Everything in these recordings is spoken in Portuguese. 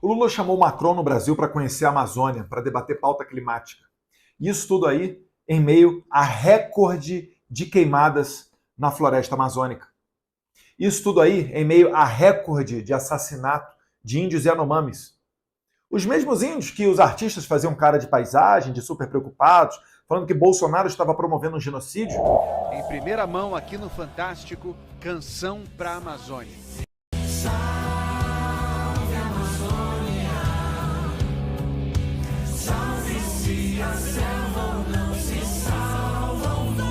O Lula chamou Macron no Brasil para conhecer a Amazônia, para debater pauta climática. Isso tudo aí em meio a recorde de queimadas na floresta amazônica. Isso tudo aí em meio a recorde de assassinato de índios Yanomamis. Os mesmos índios que os artistas faziam cara de paisagem, de super preocupados, falando que Bolsonaro estava promovendo um genocídio. Em primeira mão aqui no Fantástico, Canção pra Amazônia. Salve Amazônia, salve-se a selva ou não se salva o mundo.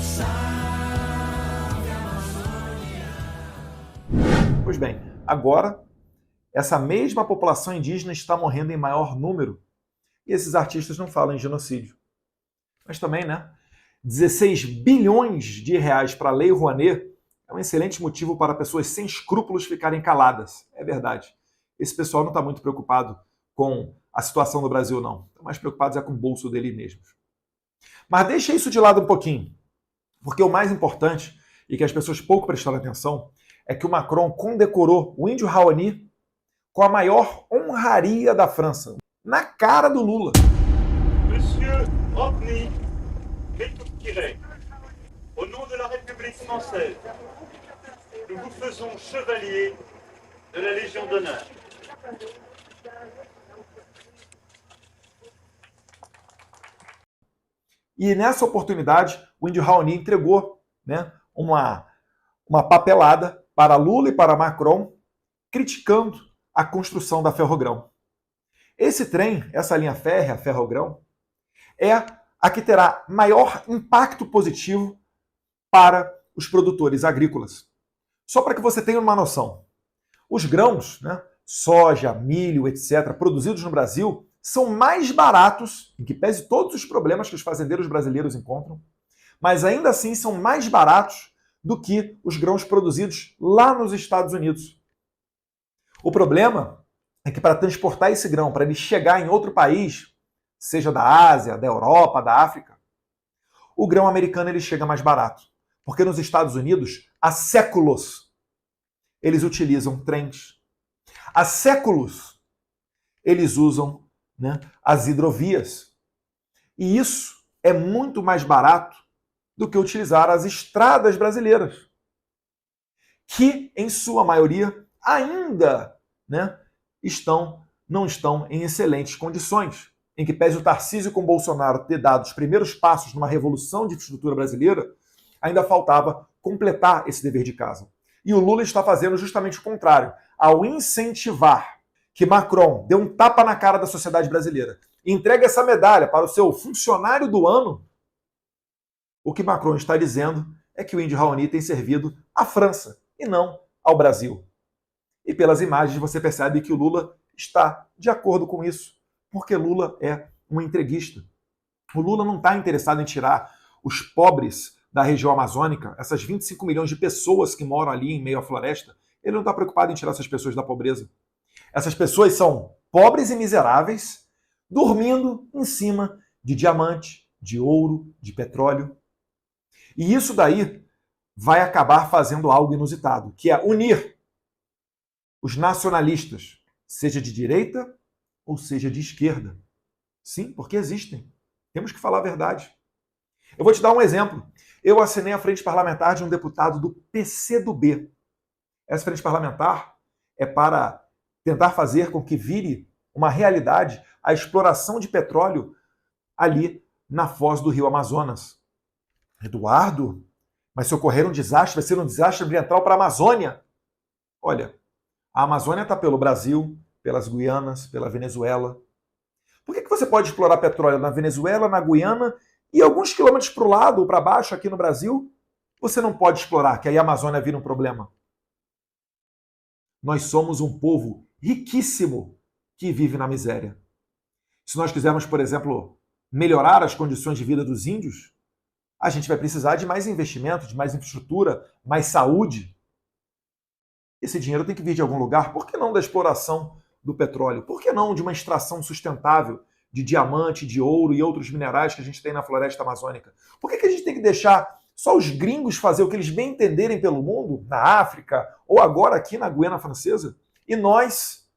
Salve Amazônia. Pois bem, agora essa mesma população indígena está morrendo em maior número e esses artistas não falam em genocídio. Mas também, né? 16 bilhões de reais para a Lei Rouanet é um excelente motivo para pessoas sem escrúpulos ficarem caladas. É verdade. Esse pessoal não está muito preocupado com a situação do Brasil, não. Estão mais preocupados com o bolso dele mesmos. Mas deixa isso de lado um pouquinho, porque o mais importante, e que as pessoas pouco prestaram atenção, é que o Macron condecorou o índio Raoni com a maior honraria da França, na cara do Lula. Monsieur Rodney Métouk-Tiré, au nom de la République française, nous vous faisons chevalier de la Légion d'honneur. E nessa oportunidade, o índio Raoni entregou, né, uma papelada para Lula e para Macron, criticando a construção da Ferrogrão. Esse trem, essa linha férrea, Ferrogrão, é a que terá maior impacto positivo para os produtores agrícolas. Só para que você tenha uma noção, os grãos, né, soja, milho, etc., produzidos no Brasil, são mais baratos, em que pese todos os problemas que os fazendeiros brasileiros encontram, mas ainda assim são mais baratos do que os grãos produzidos lá nos Estados Unidos. O problema é que para transportar esse grão, para ele chegar em outro país, seja da Ásia, da Europa, da África, o grão americano ele chega mais barato. Porque nos Estados Unidos, há séculos, eles utilizam trens. Há séculos, eles usam, né, as hidrovias. E isso é muito mais barato do que utilizar as estradas brasileiras, que, em sua maioria, ainda, né, não estão em excelentes condições, em que pese o Tarcísio com Bolsonaro ter dado os primeiros passos numa revolução de infraestrutura brasileira, ainda faltava completar esse dever de casa. E o Lula está fazendo justamente o contrário. Ao incentivar que Macron dê um tapa na cara da sociedade brasileira e entregue essa medalha para o seu funcionário do ano, o que Macron está dizendo é que o índio Raoni tem servido à França e não ao Brasil. E pelas imagens você percebe que o Lula está de acordo com isso, porque Lula é um entreguista. O Lula não está interessado em tirar os pobres da região amazônica, essas 25 milhões de pessoas que moram ali em meio à floresta. Ele não está preocupado em tirar essas pessoas da pobreza. Essas pessoas são pobres e miseráveis, dormindo em cima de diamante, de ouro, de petróleo. E isso daí vai acabar fazendo algo inusitado, que é unir os nacionalistas, seja de direita ou seja de esquerda. Sim, porque existem. Temos que falar a verdade. Eu vou te dar um exemplo. Eu assinei a frente parlamentar de um deputado do PCdoB. Essa frente parlamentar é para tentar fazer com que vire uma realidade a exploração de petróleo ali na foz do rio Amazonas. Eduardo, mas se ocorrer um desastre, vai ser um desastre ambiental para a Amazônia. Olha, a Amazônia está pelo Brasil, pelas Guianas, pela Venezuela. Por que você pode explorar petróleo na Venezuela, na Guiana e alguns quilômetros para o lado ou para baixo aqui no Brasil? Você não pode explorar, que aí a Amazônia vira um problema. Nós somos um povo riquíssimo que vive na miséria. Se nós quisermos, por exemplo, melhorar as condições de vida dos índios, a gente vai precisar de mais investimento, de mais infraestrutura, mais saúde. Esse dinheiro tem que vir de algum lugar. Por que não da exploração do petróleo? Por que não de uma extração sustentável de diamante, de ouro e outros minerais que a gente tem na floresta amazônica? Por que a gente tem que deixar só os gringos fazer o que eles bem entenderem pelo mundo, na África, ou agora aqui na Guiana Francesa? E nós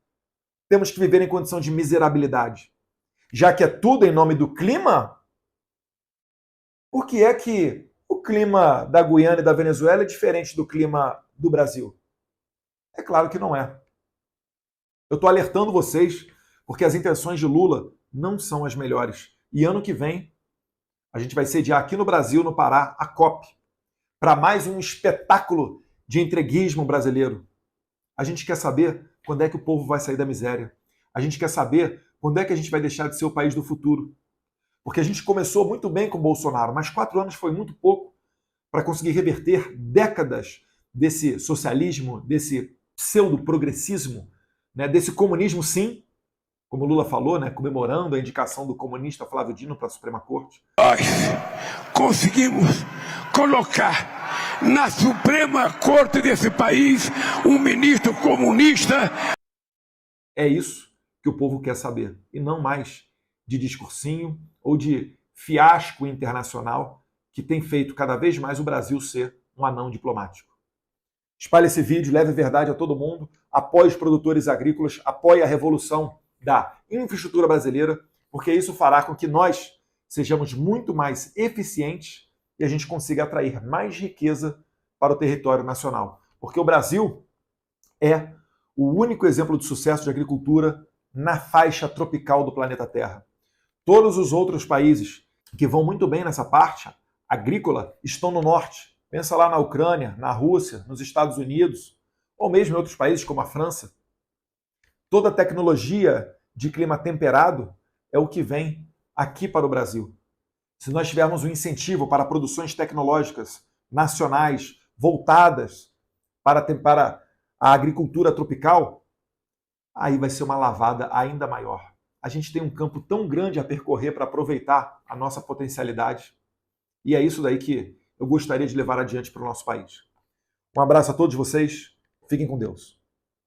temos que viver em condição de miserabilidade. Já que é tudo em nome do clima, por que é que o clima da Guiana e da Venezuela é diferente do clima do Brasil? É claro que não é. Eu estou alertando vocês porque as intenções de Lula não são as melhores. E ano que vem, a gente vai sediar aqui no Brasil, no Pará, a COP, para mais um espetáculo de entreguismo brasileiro. A gente quer saber quando é que o povo vai sair da miséria. A gente quer saber quando é que a gente vai deixar de ser o país do futuro. Porque a gente começou muito bem com o Bolsonaro, mas 4 anos foi muito pouco para conseguir reverter décadas desse socialismo, desse pseudo-progressismo, né, desse comunismo, sim, como Lula falou, né, comemorando a indicação do comunista Flávio Dino para a Suprema Corte. Nós conseguimos colocar na Suprema Corte desse país um ministro comunista. É isso que o povo quer saber, e não mais de discursinho ou de fiasco internacional que tem feito cada vez mais o Brasil ser um anão diplomático. Espalhe esse vídeo, leve verdade a todo mundo, apoie os produtores agrícolas, apoie a revolução da infraestrutura brasileira, porque isso fará com que nós sejamos muito mais eficientes e a gente consiga atrair mais riqueza para o território nacional. Porque o Brasil é o único exemplo de sucesso de agricultura na faixa tropical do planeta Terra. Todos os outros países que vão muito bem nessa parte agrícola estão no norte. Pensa lá na Ucrânia, na Rússia, nos Estados Unidos, ou mesmo em outros países como a França. Toda a tecnologia de clima temperado é o que vem aqui para o Brasil. Se nós tivermos um incentivo para produções tecnológicas nacionais voltadas para a agricultura tropical, aí vai ser uma lavada ainda maior. A gente tem um campo tão grande a percorrer para aproveitar a nossa potencialidade. E é isso daí que eu gostaria de levar adiante para o nosso país. Um abraço a todos vocês. Fiquem com Deus.